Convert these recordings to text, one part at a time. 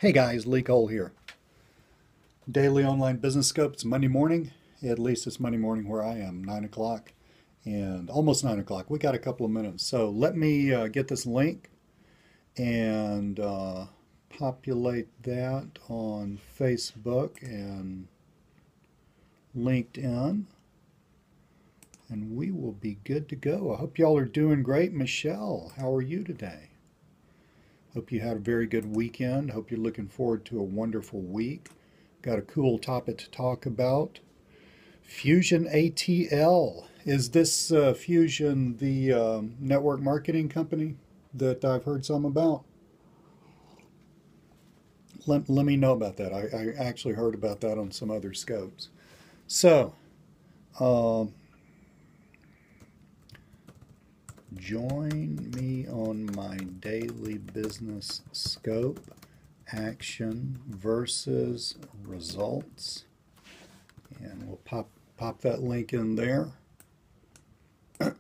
Hey guys, Lee Cole here. Daily Online Business Scope. It's Monday morning. At least it's Monday morning where I am, 9 o'clock and almost 9 o'clock. We got a couple of minutes. So let me get this link and populate that on Facebook and LinkedIn. And we will be good to go. I hope y'all are doing great. Michelle, how are you today? Hope you had a very good weekend. Hope you're looking forward to a wonderful week. Got a cool topic to talk about. Fusion ATL. Is this Fusion the network marketing company that I've heard some about? Let me know about that. I actually heard about that on some other scopes. So, join me on my daily business scope, action versus results. And we'll pop that link in there. Put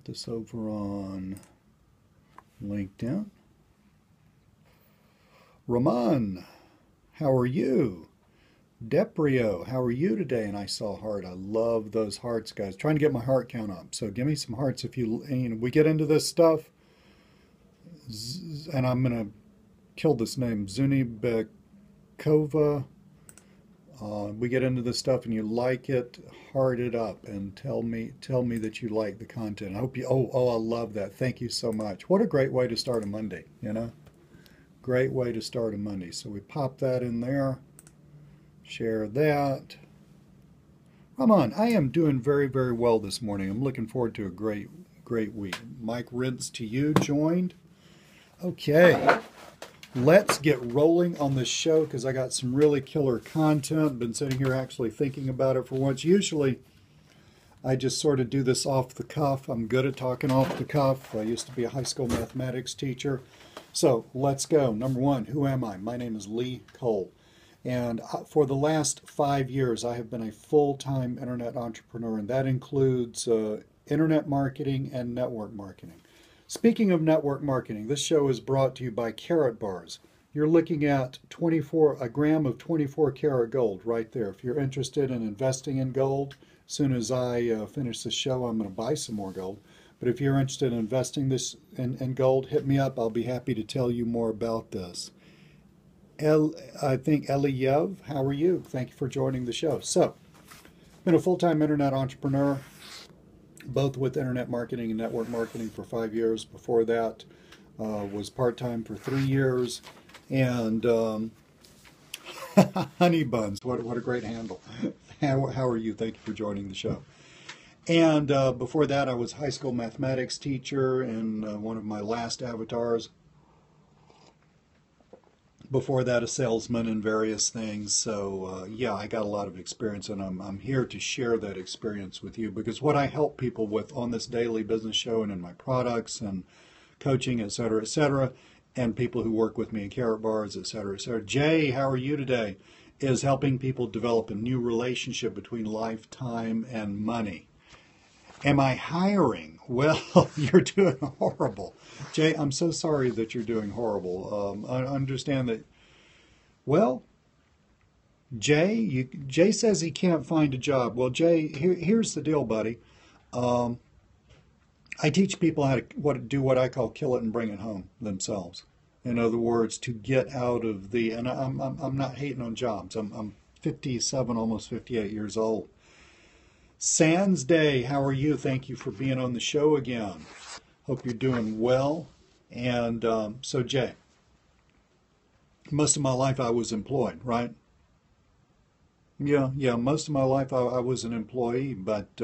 this over on LinkedIn. Ramon, how are you? Deprio, how are you today? And I saw heart. I love those hearts, guys. Trying to get my heart count up. So give me some hearts if we get into this stuff. And I'm going to kill this name, Zuni Bekova. We get into this stuff and you like it, heart it up and tell me that you like the content. I hope you, I love that. Thank you so much. What a great way to start a Monday, you know? Great way to start a Monday. So we pop that in there. Share that. Come on, I am doing very, very well this morning. I'm looking forward to a great week. Mike Rince to you joined. Okay, let's get rolling on this show because I got some really killer content. Been sitting here actually thinking about it for once. Usually, I just sort of do this off the cuff. I'm good at talking off the cuff. I used to be a high school mathematics teacher. So let's go. Number one, who am I? My name is Lee Cole. And for the last 5 years, I have been a full-time internet entrepreneur, and that includes internet marketing and network marketing. Speaking of network marketing, this show is brought to you by Carrot Bars. You're looking at a gram of 24 karat gold right there. If you're interested in investing in gold, as soon as I finish this show, I'm going to buy some more gold. But if you're interested in investing this in gold, hit me up. I'll be happy to tell you more about this. I think Eliyev, how are you? Thank you for joining the show. So, been a full-time internet entrepreneur, both with internet marketing and network marketing for 5 years. Before that, was part-time for 3 years. And Honey Buns, what a great handle. How are you? Thank you for joining the show. And before that, I was a high school mathematics teacher in one of my last avatars. Before that, a salesman in various things. So yeah, I got a lot of experience, and I'm here to share that experience with you because what I help people with on this daily business show and in my products and coaching, et cetera, and people who work with me in Carrot Bars, et cetera, et cetera. Jay, how are you today? Is helping people develop a new relationship between lifetime and money. Am I hiring? Well, you're doing horrible. Jay, I'm so sorry that you're doing horrible. I understand that. Well, Jay says he can't find a job. Well, Jay, here's the deal, buddy. I teach people how to do what I call kill it and bring it home themselves. In other words, to get out of the, and I'm not hating on jobs. I'm 57, almost 58 years old. Sans Day, how are you? Thank you for being on the show again. Hope you're doing well. And so, Jay, most of my life I was employed, right? Yeah, most of my life I was an employee, but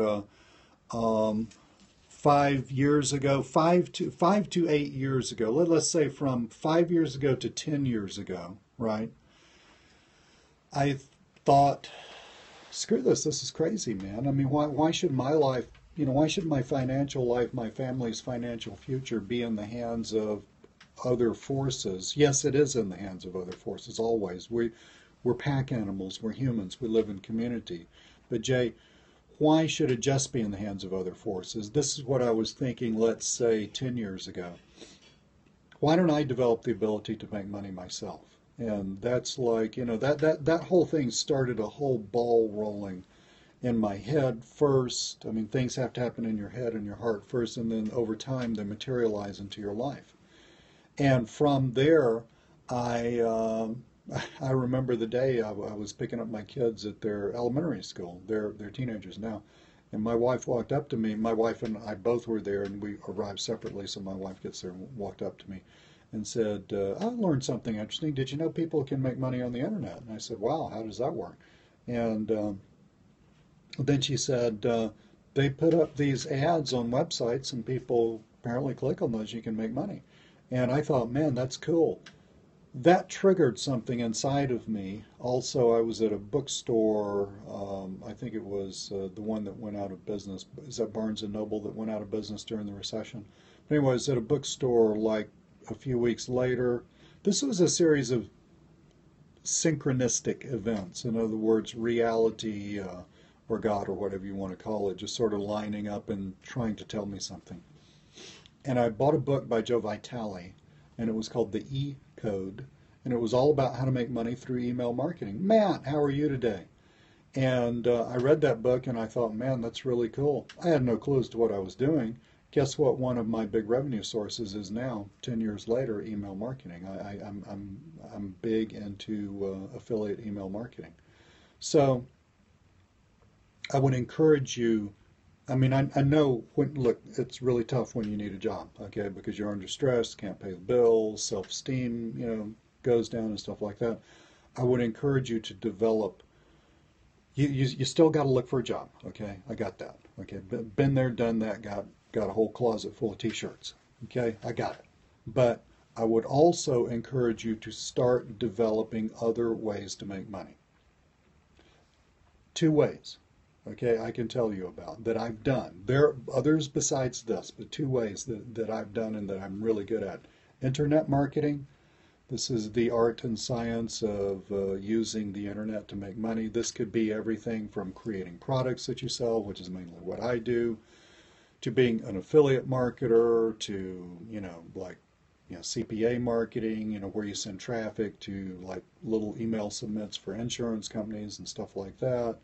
5 years ago, 5 to 8 years ago, let's say from 5 years ago to 10 years ago, right? I thought, screw this is crazy, man. I mean, why should my life, why should my financial life, my family's financial future be in the hands of other forces? Yes, it is in the hands of other forces, always. We're pack animals, we're humans, we live in community. But Jay, why should it just be in the hands of other forces? This is what I was thinking, let's say, 10 years ago. why don't I develop the ability to make money myself? And that's like, that whole thing started a whole ball rolling in my head first. I mean, things have to happen in your head and your heart first, and then over time they materialize into your life. And from there, I I remember the day I was picking up my kids at their elementary school. They're teenagers now, and my wife walked up to me. My wife and I both were there, and we arrived separately. So my wife gets there and walked up to me and said, "I learned something interesting. Did you know people can make money on the internet?" And I said, "Wow, how does that work?" And then she said, "They put up these ads on websites, and people apparently click on those. You can make money." And I thought, man, that's cool. That triggered something inside of me. Also, I was at a bookstore. I think it was the one that went out of business. Is that Barnes and Noble that went out of business during the recession? But anyway, I was at a bookstore like a few weeks later. This was a series of synchronistic events. In other words, reality or God or whatever you want to call it, just sort of lining up and trying to tell me something. And I bought a book by Joe Vitale, and it was called The E Code, and it was all about how to make money through email marketing. Matt, how are you today? And I read that book, and I thought, man, that's really cool. I had no clue as to what I was doing. Guess what? One of my big revenue sources is now, 10 years later, email marketing. I'm big into affiliate email marketing. So I would encourage you. I mean, I know look, it's really tough when you need a job, okay, because you're under stress, can't pay the bills, self-esteem, goes down and stuff like that. I would encourage you to develop, you still got to look for a job, okay? I got that, okay? Been there, done that, got a whole closet full of t-shirts, okay? I got it. But I would also encourage you to start developing other ways to make money. Two ways. Okay, I can tell you about that I've done. There are others besides this, but two ways that I've done and that I'm really good at. Internet marketing. This is the art and science of using the internet to make money. This could be everything from creating products that you sell, which is mainly what I do, to being an affiliate marketer, to, CPA marketing, where you send traffic to like little email submits for insurance companies and stuff like that.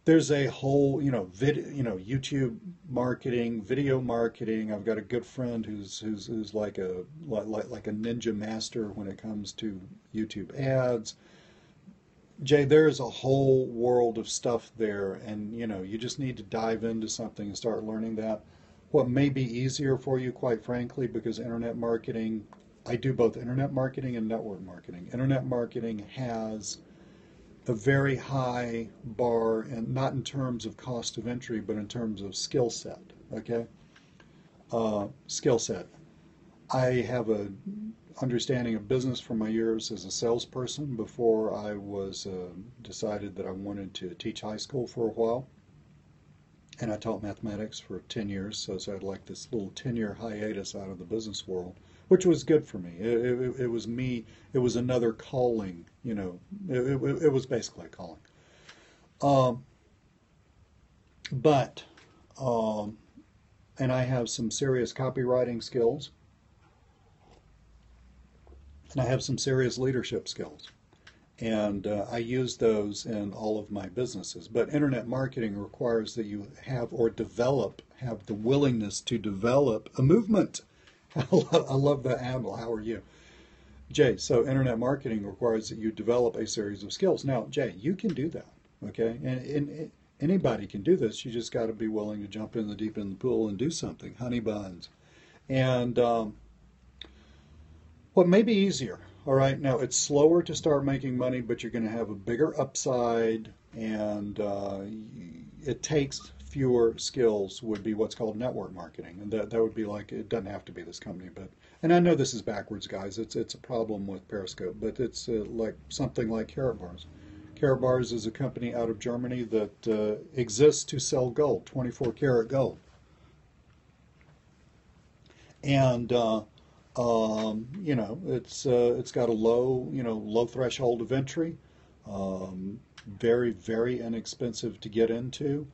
There's a whole, YouTube marketing, video marketing. I've got a good friend who's like a ninja master when it comes to YouTube ads. Jay, there's a whole world of stuff there, and you just need to dive into something and start learning that. What may be easier for you, quite frankly, because internet marketing, I do both internet marketing and network marketing. Internet marketing has a very high bar, and not in terms of cost of entry, but in terms of skill set. Okay, skill set. I have a understanding of business from my years as a salesperson before I was decided that I wanted to teach high school for a while, and I taught mathematics for 10 years. So I had like this little 10-year hiatus out of the business world, which was good for me. It was me. It was another calling. It was basically a calling. But and I have some serious copywriting skills, and I have some serious leadership skills, and I use those in all of my businesses. But internet marketing requires that you have the willingness to develop a movement. I love that handle. How are you? Jay, so internet marketing requires that you develop a series of skills. Now, Jay, you can do that, okay? And anybody can do this. You just got to be willing to jump in the deep end of the pool and do something. Honey buns. And what may be easier, all right? Now, it's slower to start making money, but you're going to have a bigger upside, and it takes fewer skills, would be what's called network marketing. And that would be like, it doesn't have to be this company, but, and I know this is backwards, guys. It's a problem with Periscope, but it's like something like Carrot Bars. Carrot Bars is a company out of Germany that exists to sell gold, 24 karat gold. And it's got a low threshold of entry, very, very inexpensive to get into.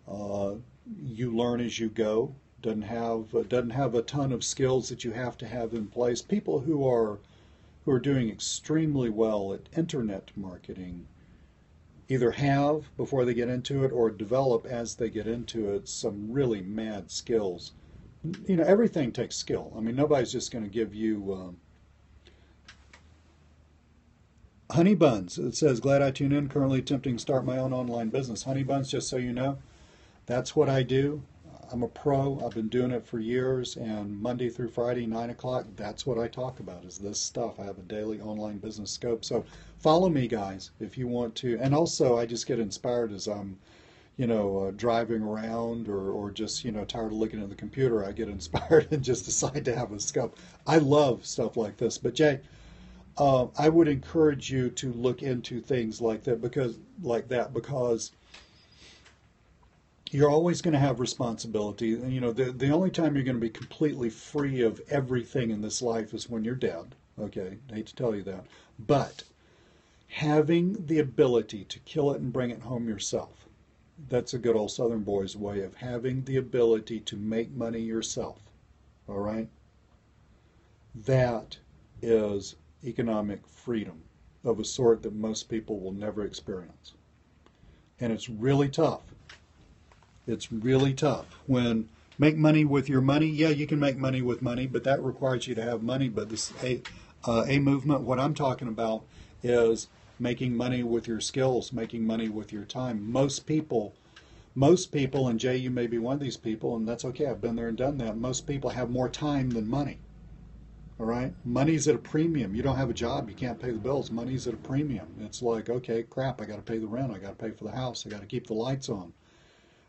You learn as you go. doesn't have a ton of skills that you have to have in place. People who are doing extremely well at internet marketing either have before they get into it or develop as they get into it some really mad skills. You know, everything takes skill. I mean, nobody's just going to give you Honey Buns. It says, glad I tuned in. Currently attempting to start my own online business. Honey Buns, just so you know, that's what I do. I'm a pro. I've been doing it for years, and Monday through Friday, 9 o'clock, that's what I talk about is this stuff. I have a daily online business scope. So follow me, guys, if you want to. And also, I just get inspired as I'm, driving around or just, tired of looking at the computer. I get inspired and just decide to have a scope. I love stuff like this. But, Jay, I would encourage you to look into things like that because you're always going to have responsibility. You know, the only time you're going to be completely free of everything in this life is when you're dead. Okay, I hate to tell you that. But having the ability to kill it and bring it home yourself, that's a good old Southern boy's way of having the ability to make money yourself. All right? That is economic freedom of a sort that most people will never experience. And it's really tough. It's really tough. When make money with your money, yeah, you can make money with money, but that requires you to have money. But this a movement, what I'm talking about is making money with your skills, making money with your time. Most people, and Jay, you may be one of these people, and that's okay. I've been there and done that. Most people have more time than money. All right? Money's at a premium. You don't have a job, you can't pay the bills. Money's at a premium. It's like, okay, crap, I got to pay the rent. I got to pay for the house. I got to keep the lights on.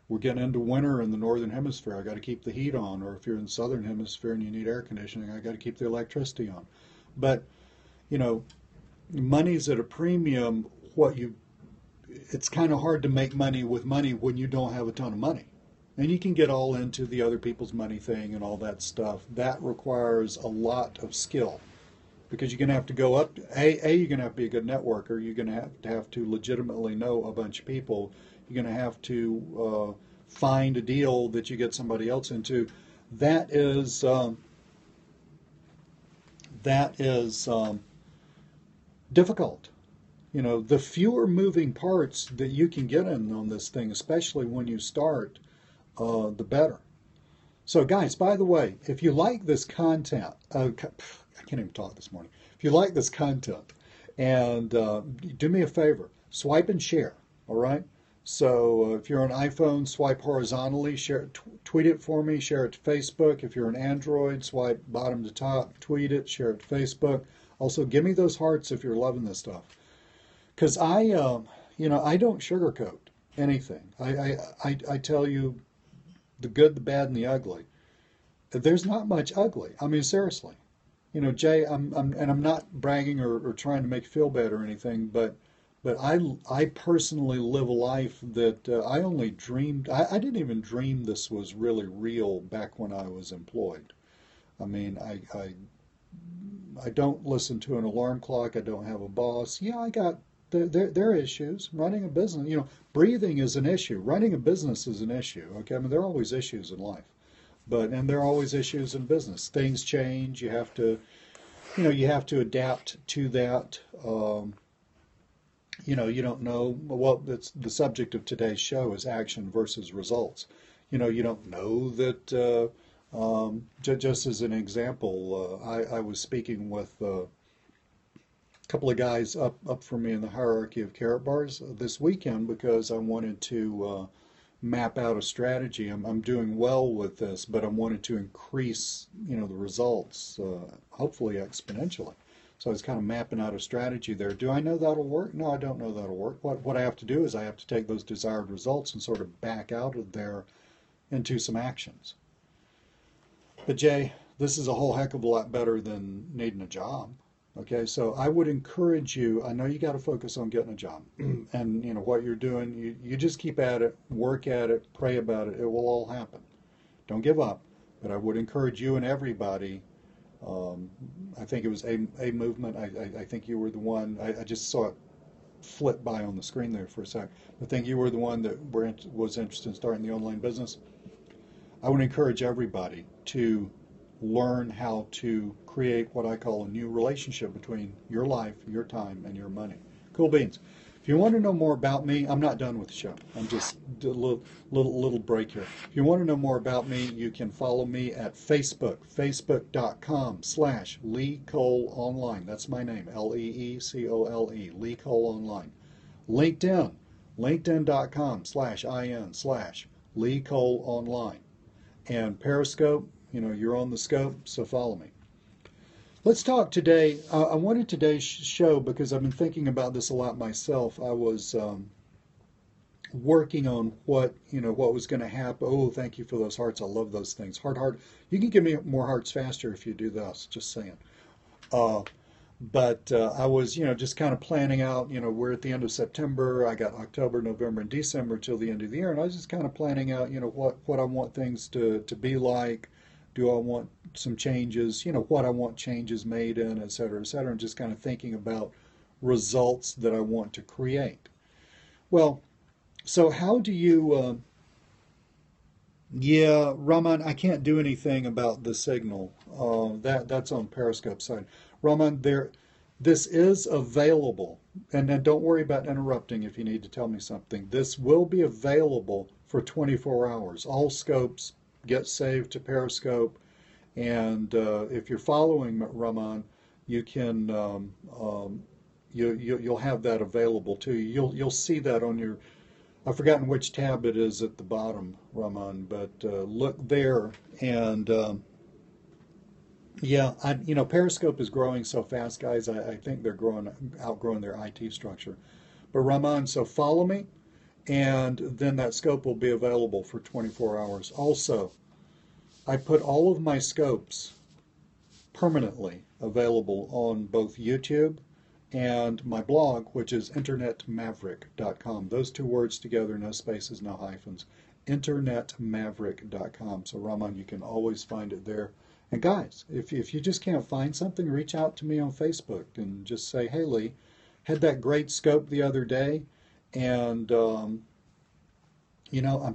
We're getting into winter in the northern hemisphere. I got to keep the heat on. Or if you're in the southern hemisphere and you need air conditioning, I got to keep the electricity on. But, money's at a premium. It's kind of hard to make money with money when you don't have a ton of money. And you can get all into the other people's money thing and all that stuff. That requires a lot of skill because you're going to have to go up. You're going to have to be a good networker. You're going to have to legitimately know a bunch of people. You're going to have to find a deal that you get somebody else into. That is difficult. The fewer moving parts that you can get in on this thing, especially when you start, the better. So, guys, by the way, if you like this content, I can't even talk this morning. If you like this content, and do me a favor, swipe and share, all right? So if you're on iPhone, swipe horizontally, share, tweet it for me, share it to Facebook. If you're on Android, swipe bottom to top, tweet it, share it to Facebook. Also, give me those hearts if you're loving this stuff. Because I don't sugarcoat anything. I tell you the good, the bad, and the ugly. There's not much ugly. I mean, seriously. Jay, I'm not bragging or trying to make you feel bad or anything, but I personally live a life that I only dreamed. I didn't even dream this was really real back when I was employed. I mean, I don't listen to an alarm clock. I don't have a boss. Yeah, I got there are issues. Running a business, breathing is an issue. Running a business is an issue. Okay, I mean there are always issues in life, and there are always issues in business. Things change. You have to, you have to adapt to that. You don't know. Well, that's the subject of today's show is action versus results. You don't know that. Just as an example, I was speaking with a couple of guys up from me in the hierarchy of carrot bars this weekend because I wanted to map out a strategy. I'm doing well with this, but I wanted to increase, the results, hopefully exponentially. So I was kind of mapping out a strategy there. Do I know that'll work? No, I don't know that'll work. What I have to do is I have to take those desired results and sort of back out of there into some actions. But Jay, this is a whole heck of a lot better than needing a job. Okay, so I would encourage you, I know you got to focus on getting a job. And what you're doing, you just keep at it, work at it, pray about it. It will all happen. Don't give up. But I would encourage you and everybody. I think it was a movement. I think you were the one. I just saw it flip by on the screen there for a sec. I think you were the one that was interested in starting the online business. I would encourage everybody to learn how to create what I call a new relationship between your life, your time, and your money. Cool beans. If you want to know more about me, I'm not done with the show. I'm just a little break here. If you want to know more about me, you can follow me at Facebook, facebook.com/Lee Cole Online. That's my name, Leecole, Lee Cole Online. LinkedIn, linkedin.com/in/Lee Cole Online. And Periscope, you're on the scope, so follow me. Let's talk today. I wanted today's show because I've been thinking about this a lot myself. I was working on what was going to happen. Oh, thank you for those hearts. I love those things. Heart. You can give me more hearts faster if you do this. Just saying. But I was, just kind of planning out. We're at the end of September. I got October, November, and December till the end of the year, and I was just kind of planning out, what I want things to be like. Do I want some changes? What I want changes made in, et cetera, and just kind of thinking about results that I want to create. Well, so how do you? Yeah, Raman, I can't do anything about the signal. That's on Periscope side. Raman, this is available, and then don't worry about interrupting if you need to tell me something. This will be available for 24 hours. All scopes get saved to Periscope, and if you're following Raman, you can you'll have that available to you. You'll see that on your. I've forgotten which tab it is at the bottom, Raman, but look there, and yeah, Periscope is growing so fast, guys. I think they're outgrowing their IT structure. But Raman, so follow me, and then that scope will be available for 24 hours. Also, I put all of my scopes permanently available on both YouTube and my blog, which is internetmaverick.com. Those two words together, no spaces, no hyphens. Internetmaverick.com. So Raman, you can always find it there. And guys, if you just can't find something, reach out to me on Facebook and just say, hey Lee, had that great scope the other day, and I'm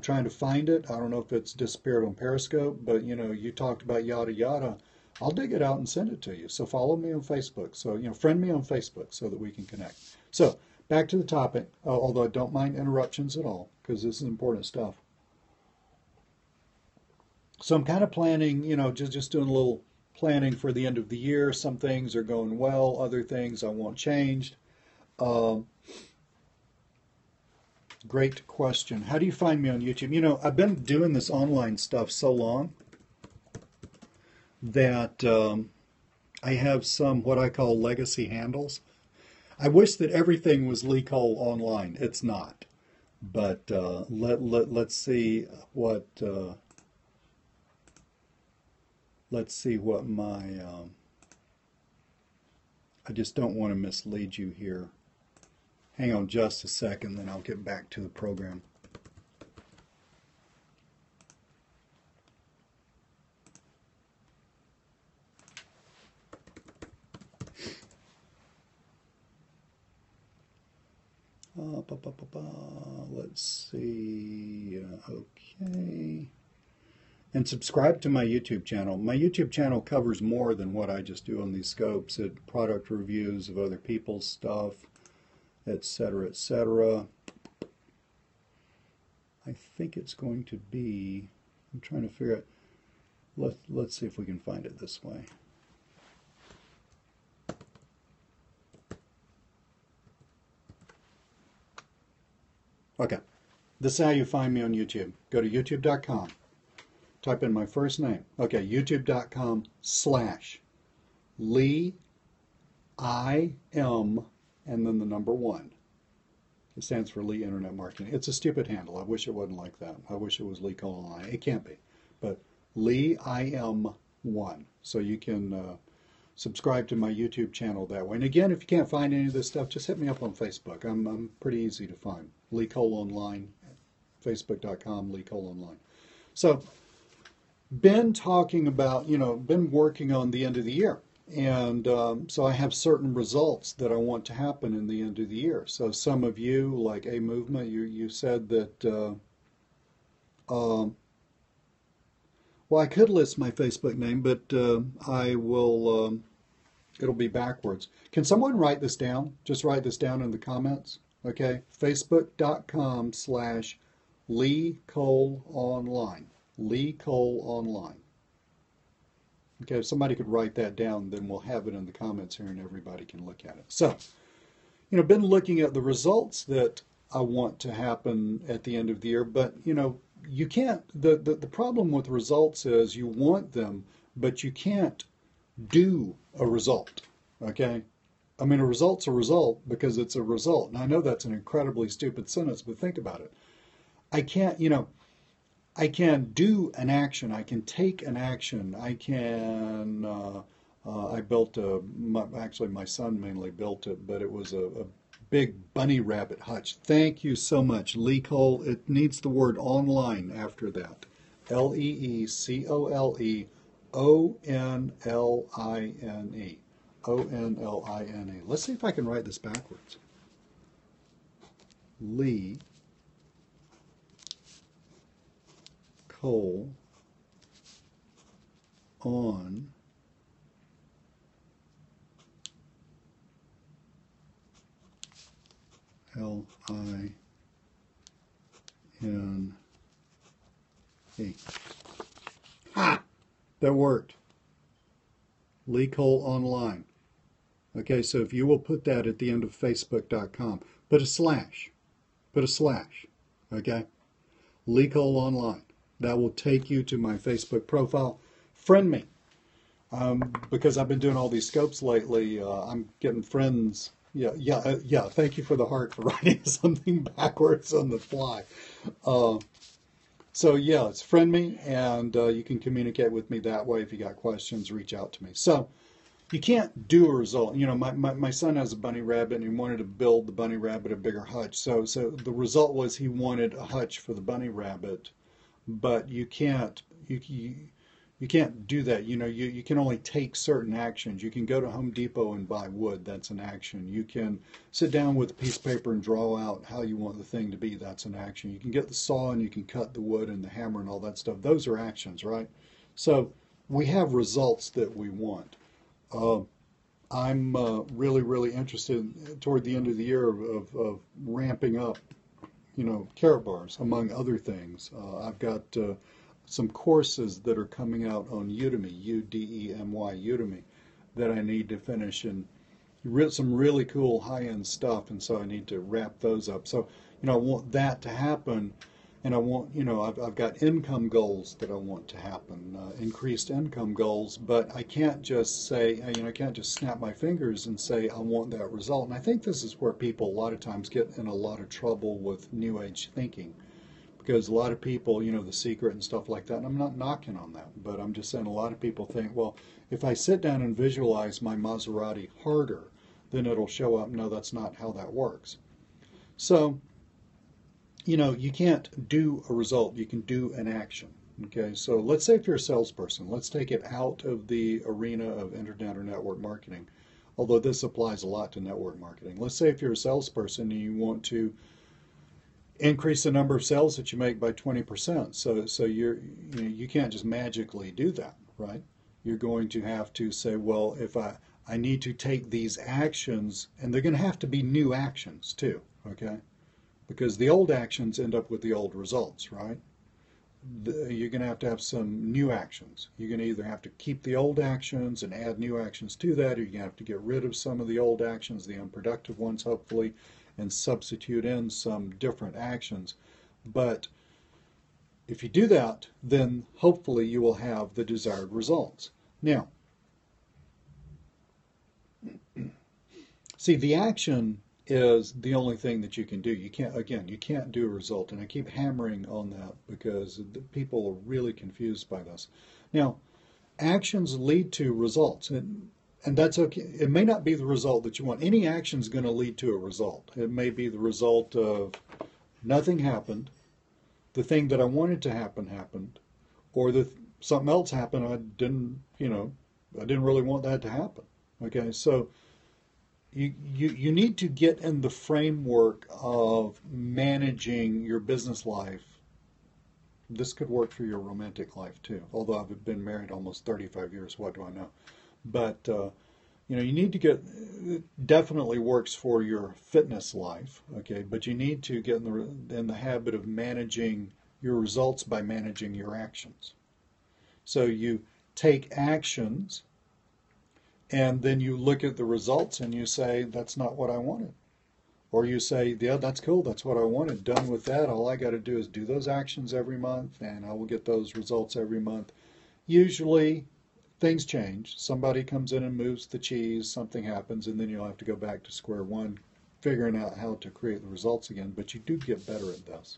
trying to find it. I don't know if it's disappeared on Periscope, but you talked about yada yada. I'll dig it out and send it to you. So follow me on Facebook. So, friend me on Facebook so that we can connect. So back to the topic, although I don't mind interruptions at all because this is important stuff. So I'm kind of planning, just doing a little planning for the end of the year. Some things are going well. Other things I want changed. Great question. How do you find me on YouTube? I've been doing this online stuff so long that I have some what I call legacy handles. I wish that everything was Lee Cole Online. It's not. But let's see what my I just don't want to mislead you here. Hang on just a second, then I'll get back to the program. Let's see. Okay. And subscribe to my YouTube channel. My YouTube channel covers more than what I just do on these scopes. It product reviews of other people's stuff, etc., etc. I think it's going to be. I'm trying to figure out. Let's see if we can find it this way. Okay, this is how you find me on YouTube. Go to youtube.com. Type in my first name. Okay, youtube.com/Lee I am and then the number 1. It stands for Lee Internet Marketing. It's a stupid handle. I wish it wasn't like that. I wish it was Lee Cole Online. It can't be. But Lee I am 1. So you can subscribe to my YouTube channel that way. And again, if you can't find any of this stuff, just hit me up on Facebook. I'm pretty easy to find. Lee Cole Online, facebook.com, Lee Cole Online. So been talking about, been working on the end of the year. And so I have certain results that I want to happen in the end of the year. So some of you, like A Movement, you said that Well, I could list my Facebook name, but I will, it'll be backwards. Can someone write this down? Just write this down in the comments. Okay, facebook.com/Lee Cole Online. Lee Cole Online. Okay, if somebody could write that down, then we'll have it in the comments here and everybody can look at it. So, been looking at the results that I want to happen at the end of the year, but, you can't, the problem with results is you want them, but you can't do a result, okay? I mean, a result's a result because it's a result. And I know that's an incredibly stupid sentence, but think about it. I can't, I can do an action. I can take an action. I can, I built actually my son mainly built it, but it was a big bunny rabbit hutch. Thank you so much, Lee Cole. It needs the word online after that. Leecoleonline. Online. Let's see if I can write this backwards. Lee Cole on L-I-N-E. Ha! That worked. Lee Cole Online. Okay, so if you will put that at the end of facebook.com, put a slash, okay? Lee Cole Online. That will take you to my Facebook profile. Friend me, because I've been doing all these scopes lately. I'm getting friends. Yeah. Thank you for the heart for writing something backwards on the fly. So yeah, it's friend me, and you can communicate with me that way. If you got questions, reach out to me. So you can't do a result. My son has a bunny rabbit, and he wanted to build the bunny rabbit a bigger hutch. So the result was he wanted a hutch for the bunny rabbit, but you can't do that. You can only take certain actions. You can go to Home Depot and buy wood. That's an action. You can sit down with a piece of paper and draw out how you want the thing to be. That's an action. You can get the saw and you can cut the wood and the hammer and all that stuff. Those are actions, right? So we have results that we want. I'm really, really interested toward the end of the year of ramping up, carrot bars, among other things. I've got some courses that are coming out on Udemy, U-D-E-M-Y, Udemy, that I need to finish, and some really cool high-end stuff, and so I need to wrap those up. So, I want that to happen, and I want, I've got income goals that I want to happen, increased income goals, but I can't just say, I can't just snap my fingers and say I want that result. And I think this is where people a lot of times get in a lot of trouble with New Age thinking. Because a lot of people, The Secret and stuff like that, and I'm not knocking on that, but I'm just saying a lot of people think, well, if I sit down and visualize my Maserati harder, then it'll show up. No, that's not how that works. So, you can't do a result, you can do an action. Okay, so let's say if you're a salesperson, let's take it out of the arena of internet or network marketing, although this applies a lot to network marketing. Let's say if you're a salesperson and you want to increase the number of sales that you make by 20%. So you can't just magically do that, right? You're going to have to say, well, if I need to take these actions, and they're going to have to be new actions too, okay? Because the old actions end up with the old results, right? You're going to have some new actions. You're going to either have to keep the old actions and add new actions to that, or you're going to have to get rid of some of the old actions, the unproductive ones, hopefully, and substitute in some different actions. But if you do that, then hopefully you will have the desired results. Now, see, the action is the only thing that you can do. You can't do a result. And I keep hammering on that because people are really confused by this. Now, actions lead to results. And that's okay. It may not be the result that you want. Any action is going to lead to a result. It may be the result of nothing happened, the thing that I wanted to happen happened, or something else happened. I didn't really want that to happen. Okay, so you need to get in the framework of managing your business life This could work for your romantic life too. Although I've been married almost 35 years, what do I know? But you need to get. It definitely works for your fitness life, okay? But you need to get in the habit of managing your results by managing your actions. So you take actions, and then you look at the results and you say, that's not what I wanted. Or you say, yeah, that's cool, that's what I wanted. Done with that. All I got to do is do those actions every month, and I will get those results every month. Usually, things change. Somebody comes in and moves the cheese, something happens, and then you'll have to go back to square one, figuring out how to create the results again. But you do get better at this.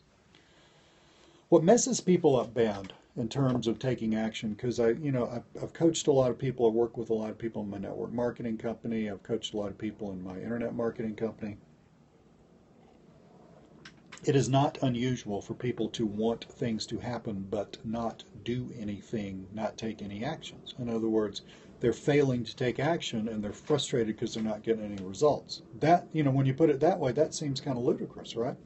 What messes people up bad in terms of taking action, because I've coached a lot of people, I work with a lot of people in my network marketing company, I've coached a lot of people in my internet marketing company. It is not unusual for people to want things to happen but not do anything, not take any actions. In other words, they're failing to take action and they're frustrated because they're not getting any results. That, when you put it that way, that seems kind of ludicrous, right?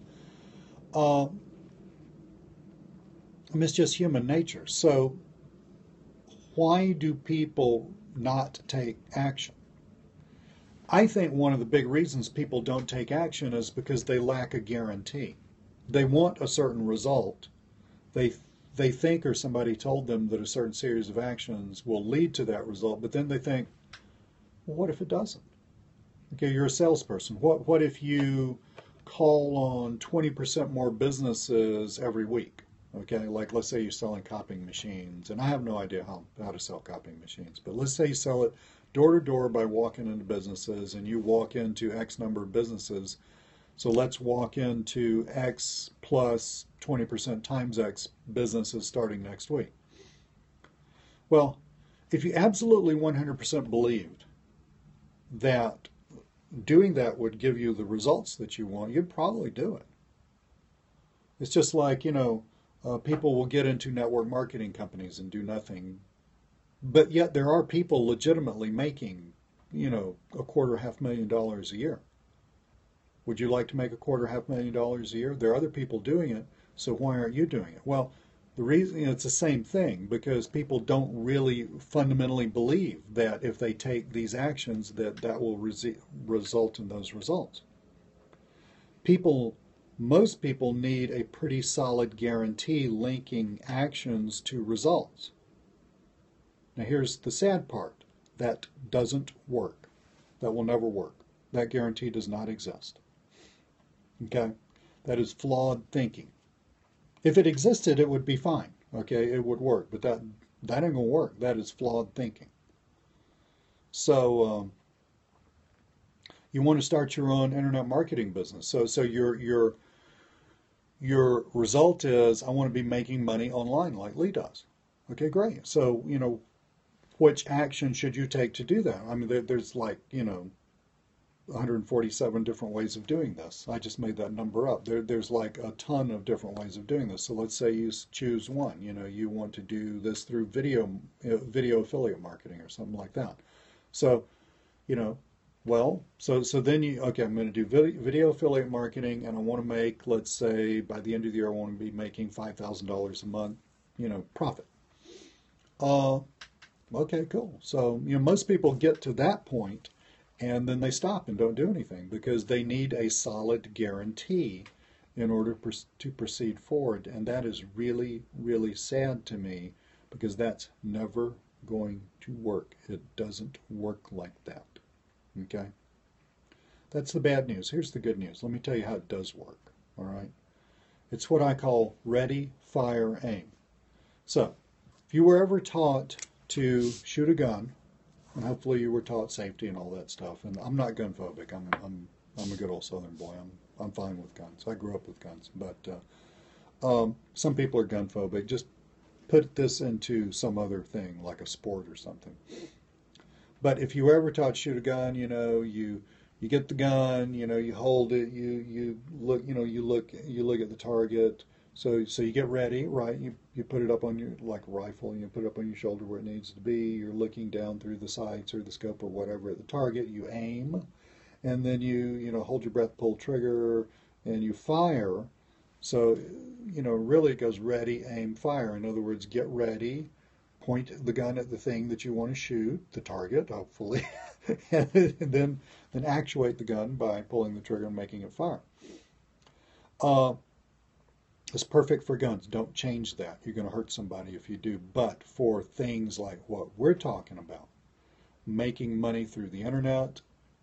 It's just human nature. So why do people not take action? I think one of the big reasons people don't take action is because they lack a guarantee. They want a certain result. They think, or somebody told them, that a certain series of actions will lead to that result, but then they think, well, what if it doesn't? Okay, you're a salesperson. What if you call on 20% more businesses every week? Okay, like let's say you're selling copying machines, and I have no idea how to sell copying machines, but let's say you sell it door to door by walking into businesses, and you walk into X number of businesses. So let's walk into X plus 20% times X businesses starting next week. Well, if you absolutely 100% believed that doing that would give you the results that you want, you'd probably do it. It's just like, people will get into network marketing companies and do nothing. But yet there are people legitimately making, $250,000 a year. Would you like to make $250,000 a year? There are other people doing it, so why aren't you doing it? Well, the reason, it's the same thing, because people don't really fundamentally believe that if they take these actions that will result in those results. Most people need a pretty solid guarantee linking actions to results. Now here's the sad part. That doesn't work. That will never work. That guarantee does not exist. Okay? That is flawed thinking. If it existed, it would be fine. Okay? It would work. But that ain't going to work. That is flawed thinking. So you want to start your own internet marketing business. So your result is, I want to be making money online like Lee does. Okay, great. So, which action should you take to do that? I mean, there's 147 different ways of doing this. I just made that number up. There's like a ton of different ways of doing this. So let's say you choose one. You want to do this through video affiliate marketing or something like that. So, so then okay, I'm going to do video affiliate marketing, and I want to make, let's say, by the end of the year, I want to be making $5,000 a month, profit. Okay, cool. So, most people get to that point, and then they stop and don't do anything because they need a solid guarantee in order to proceed forward. And that is really, really sad to me, because that's never going to work. It doesn't work like that. Okay? That's the bad news. Here's the good news. Let me tell you how it does work. All right? It's what I call ready, fire, aim. So, if you were ever taught to shoot a gun, and hopefully you were taught safety and all that stuff, and I'm not gun phobic. I'm a good old Southern boy. I'm fine with guns. I grew up with guns, but some people are gun phobic. Just put this into some other thing, like a sport or something. But if you were ever taught to shoot a gun, you get the gun, you hold it, you look at the target. So you get ready, right? You put it up on your, like a rifle, and you put it up on your shoulder where it needs to be. You're looking down through the sights or the scope or whatever at the target. You aim, and then you hold your breath, pull trigger, and you fire. So, really it goes ready, aim, fire. In other words, get ready, point the gun at the thing that you want to shoot, the target, hopefully, and then actuate the gun by pulling the trigger and making it fire. Uh, it's perfect for guns. Don't change that. You're going to hurt somebody if you do. But for things like what we're talking about, making money through the internet,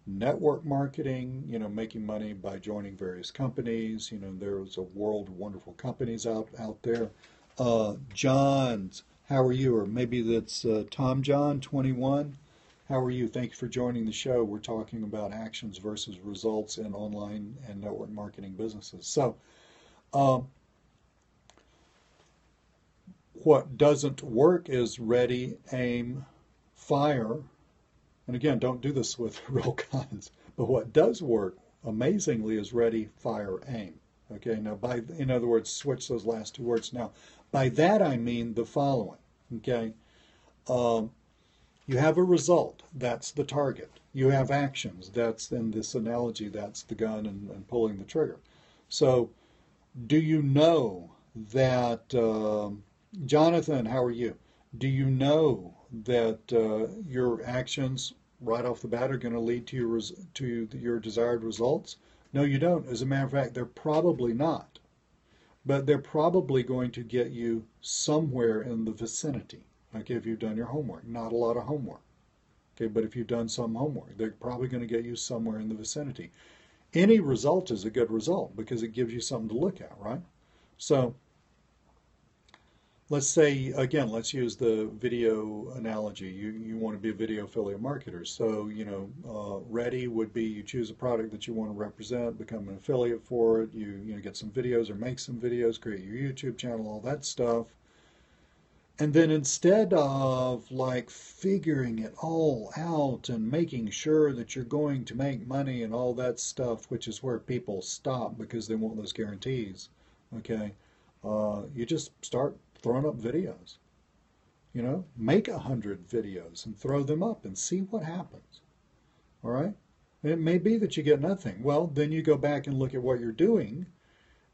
network marketing, making money by joining various companies. There's a world of wonderful companies out there. John's, how are you? Or maybe that's Tom John, 21. How are you? Thank you for joining the show. We're talking about actions versus results in online and network marketing businesses. So, what doesn't work is ready, aim, fire. And again, don't do this with real guns. But what does work amazingly is ready, fire, aim. Okay, now in other words, switch those last two words. Now, by that I mean the following. Okay, you have a result, that's the target. You have actions, that's in this analogy, that's the gun and pulling the trigger. So, do you know that, Jonathan, how are you? Do you know that your actions right off the bat are going to lead to your desired results? No, you don't. As a matter of fact, they're probably not. But they're probably going to get you somewhere in the vicinity. Okay, if you've done your homework. Not a lot of homework. Okay, but if you've done some homework, they're probably going to get you somewhere in the vicinity. Any result is a good result because it gives you something to look at, right? So, let's say, again, let's use the video analogy. You want to be a video affiliate marketer. So, ready would be you choose a product that you want to represent, become an affiliate for it, you get some videos or make some videos, create your YouTube channel, all that stuff. And then instead of like figuring it all out and making sure that you're going to make money and all that stuff, which is where people stop because they want those guarantees, okay, you just start throwing up videos. Make 100 videos and throw them up and see what happens. All right? It may be that you get nothing. Well, then you go back and look at what you're doing.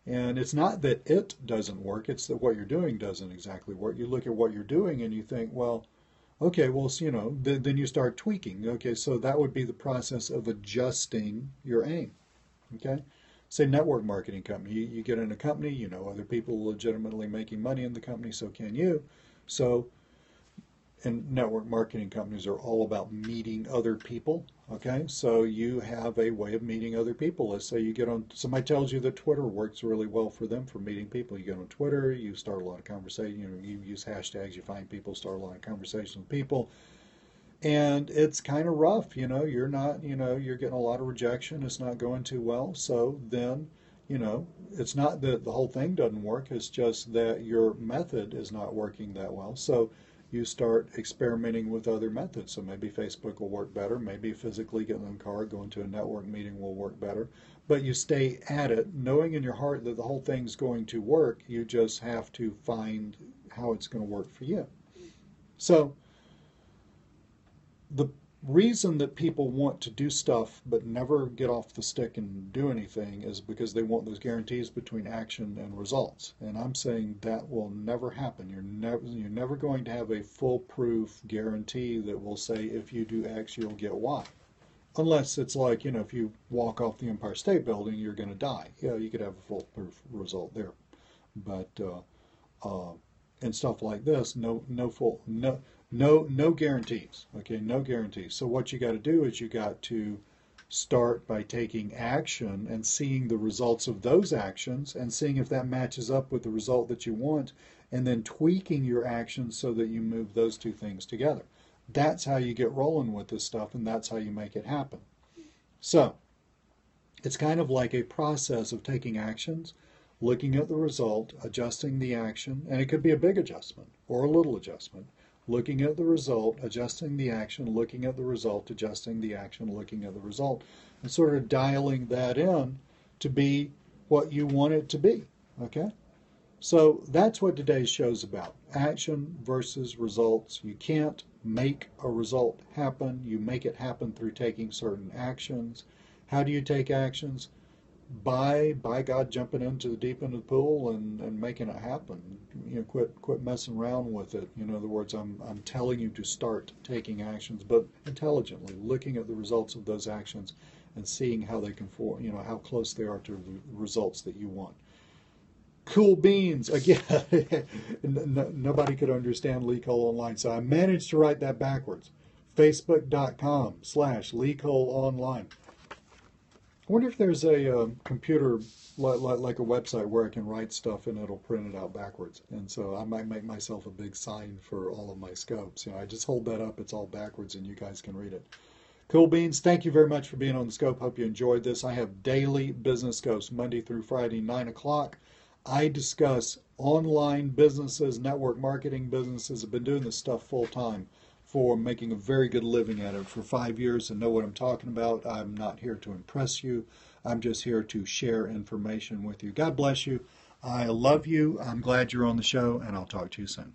And it's not that it doesn't work, it's that what you're doing doesn't exactly work. You look at what you're doing and you think, well, okay, well, then you start tweaking. Okay, so that would be the process of adjusting your aim. Okay? Say network marketing company. You get in a company, other people legitimately making money in the company, so can you. So, and network marketing companies are all about meeting other people. Okay, so you have a way of meeting other people. Let's say you get on, somebody tells you that Twitter works really well for them for meeting people. You get on Twitter, you start a lot of conversation, you use hashtags, you find people, start a lot of conversations with people. And it's kind of rough, you're not, you're getting a lot of rejection. It's not going too well. So then, it's not that the whole thing doesn't work. It's just that your method is not working that well. So you start experimenting with other methods. So maybe Facebook will work better. Maybe physically getting in the car, going to a network meeting will work better. But you stay at it, knowing in your heart that the whole thing's going to work. You just have to find how it's going to work for you. So the reason that people want to do stuff but never get off the stick and do anything is because they want those guarantees between action and results. And I'm saying that will never happen. You're never going to have a foolproof guarantee that will say if you do X, you'll get Y. Unless it's like, if you walk off the Empire State Building, you're going to die. Yeah, you could have a foolproof result there. But and stuff like this, no guarantees. Okay, no guarantees. So what you got to do is you got to start by taking action and seeing the results of those actions and seeing if that matches up with the result that you want, and then tweaking your actions so that you move those two things together. That's how you get rolling with this stuff, and that's how you make it happen. So it's kind of like a process of taking actions, looking at the result, adjusting the action, and it could be a big adjustment or a little adjustment. Looking at the result, adjusting the action, looking at the result, adjusting the action, looking at the result, and sort of dialing that in to be what you want it to be. Okay? So that's what today's show's about. Action versus results. You can't make a result happen. You make it happen through taking certain actions. How do you take actions? by God, jumping into the deep end of the pool and making it happen. Quit messing around with it. In other words, I'm telling you to start taking actions, but intelligently, looking at the results of those actions and seeing how they conform, how close they are to the results that you want. Cool beans again. Nobody could understand Lee Cole Online, so I managed to write that backwards. Facebook.com/Lee Cole Online. I wonder if there's a computer like a website where I can write stuff and it'll print it out backwards. And so I might make myself a big sign for all of my scopes. I just hold that up, it's all backwards, and you guys can read it. Cool beans, thank you very much for being on the scope. Hope you enjoyed this. I have daily business scopes Monday through Friday, 9 o'clock. I discuss online businesses, network marketing businesses. I've been doing this stuff full time for making a very good living at it for 5 years and know what I'm talking about. I'm not here to impress you. I'm just here to share information with you. God bless you. I love you. I'm glad you're on the show, and I'll talk to you soon.